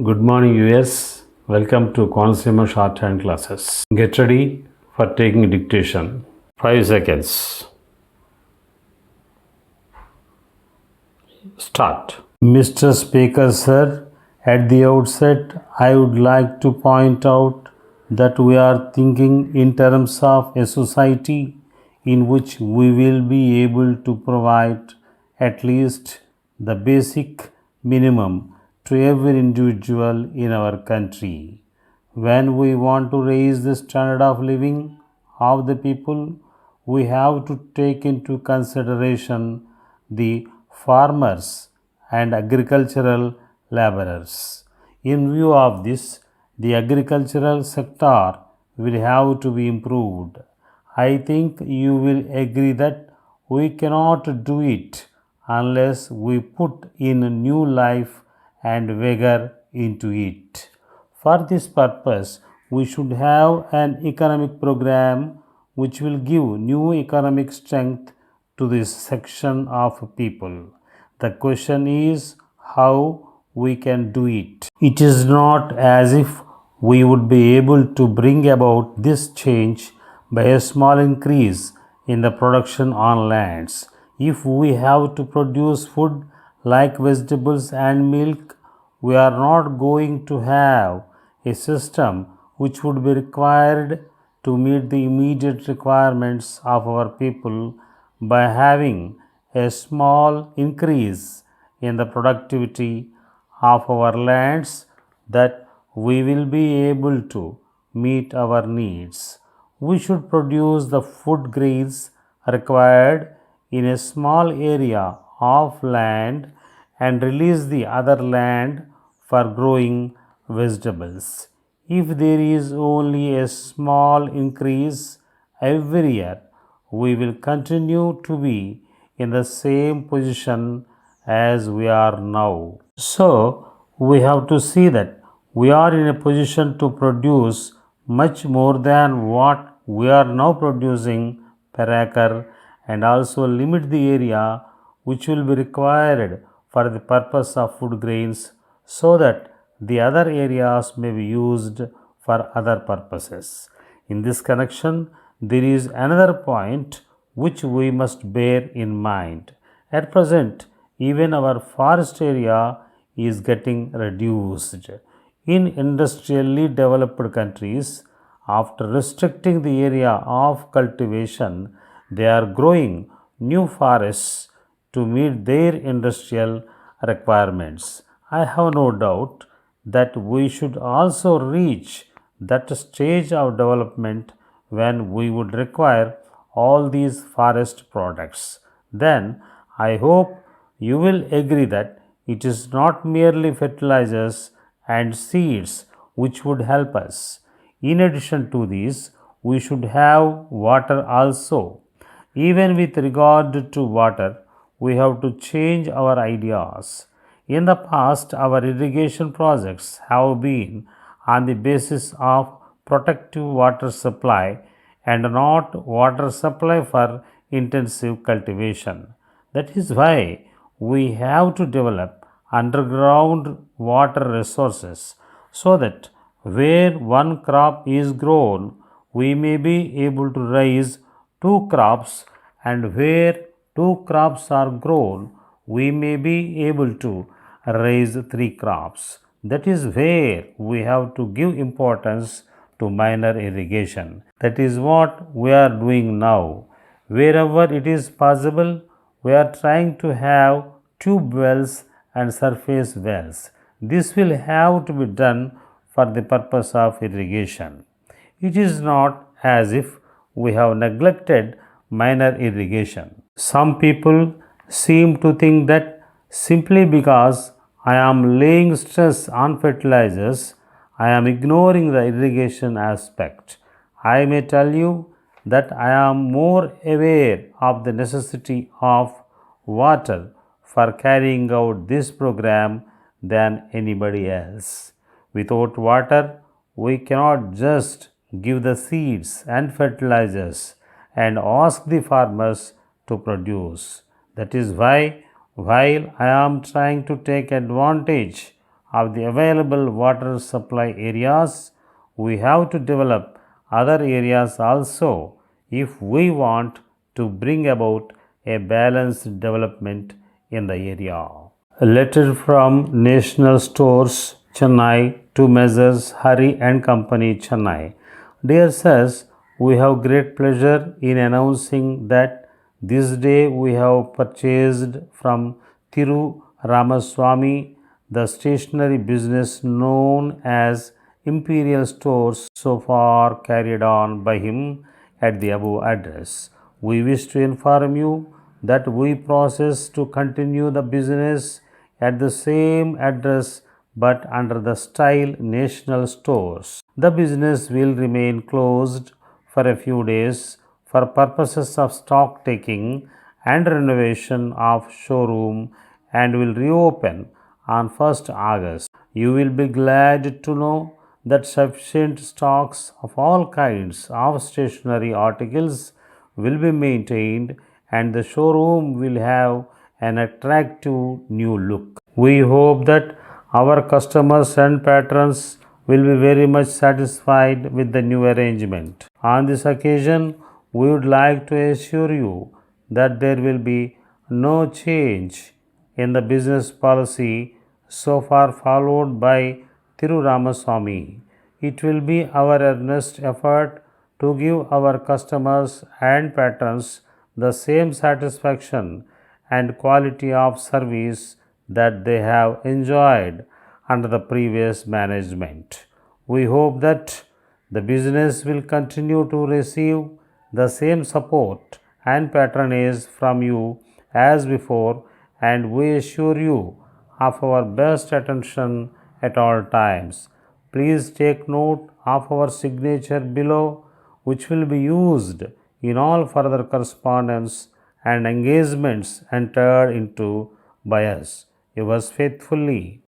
Good morning, US. Welcome to Consumer Shorthand classes. Get ready for taking dictation. 5 seconds. Start. Mr. Speaker, sir, at the outset, I would like to point out that we are thinking in terms of a society in which we will be able to provide at least the basic minimum to every individual in our country. When we want to raise the standard of living of the people, we have to take into consideration the farmers and agricultural laborers. In view of this, the agricultural sector will have to be improved. I think you will agree that we cannot do it unless we put in new life and vigor into it. For this purpose, we should have an economic program which will give new economic strength to this section of people. The question is how we can do it. It is not as if we would be able to bring about this change by a small increase in the production on lands. If we have to produce food like vegetables and milk, we are not going to have a system which would be required to meet the immediate requirements of our people by having a small increase in the productivity of our lands that we will be able to meet our needs. We should produce the food grains required in a small area of land and release the other land for growing vegetables. If there is only a small increase every year, we will continue to be in the same position as we are now. So, we have to see that we are in a position to produce much more than what we are now producing per acre and also limit the area which will be required for the purpose of food grains so that the other areas may be used for other purposes. In this connection, there is another point which we must bear in mind. At present, even our forest area is getting reduced. In industrially developed countries, after restricting the area of cultivation, they are growing new forests to meet their industrial requirements. I have no doubt that we should also reach that stage of development when we would require all these forest products. Then I hope you will agree that it is not merely fertilizers and seeds which would help us. In addition to these, we should have water also. Even with regard to water, we have to change our ideas. In the past, our irrigation projects have been on the basis of protective water supply and not water supply for intensive cultivation. That is why we have to develop underground water resources so that where one crop is grown, we may be able to raise two crops, and where two crops are grown, we may be able to raise three crops. That is where we have to give importance to minor irrigation. That is what we are doing now. Wherever it is possible, we are trying to have tube wells and surface wells. This will have to be done for the purpose of irrigation. It is not as if we have neglected minor irrigation. Some people seem to think that simply because I am laying stress on fertilizers, I am ignoring the irrigation aspect. I may tell you that I am more aware of the necessity of water for carrying out this program than anybody else. Without water, we cannot just give the seeds and fertilizers and ask the farmers to produce. That is why, while I am trying to take advantage of the available water supply areas, we have to develop other areas also if we want to bring about a balanced development in the area. A letter from National Stores, Chennai to Messrs. Hari and Company, Chennai. Dear Sirs, we have great pleasure in announcing that this day we have purchased from Thiru Ramaswamy the stationery business known as Imperial Stores so far carried on by him at the above address. We wish to inform you that we process to continue the business at the same address but under the style National Stores. The business will remain closed for a few days for purposes of stock taking and renovation of showroom and will reopen on 1st August. You will be glad to know that sufficient stocks of all kinds of stationery articles will be maintained and the showroom will have an attractive new look. We hope that our customers and patrons will be very much satisfied with the new arrangement. On this occasion, we would like to assure you that there will be no change in the business policy so far followed by Thiru Ramaswamy. It will be our earnest effort to give our customers and patrons the same satisfaction and quality of service that they have enjoyed under the previous management. We hope that the business will continue to receive the same support and patronage from you as before, and we assure you of our best attention at all times. Please take note of our signature below, which will be used in all further correspondence and engagements entered into by us. Yours faithfully,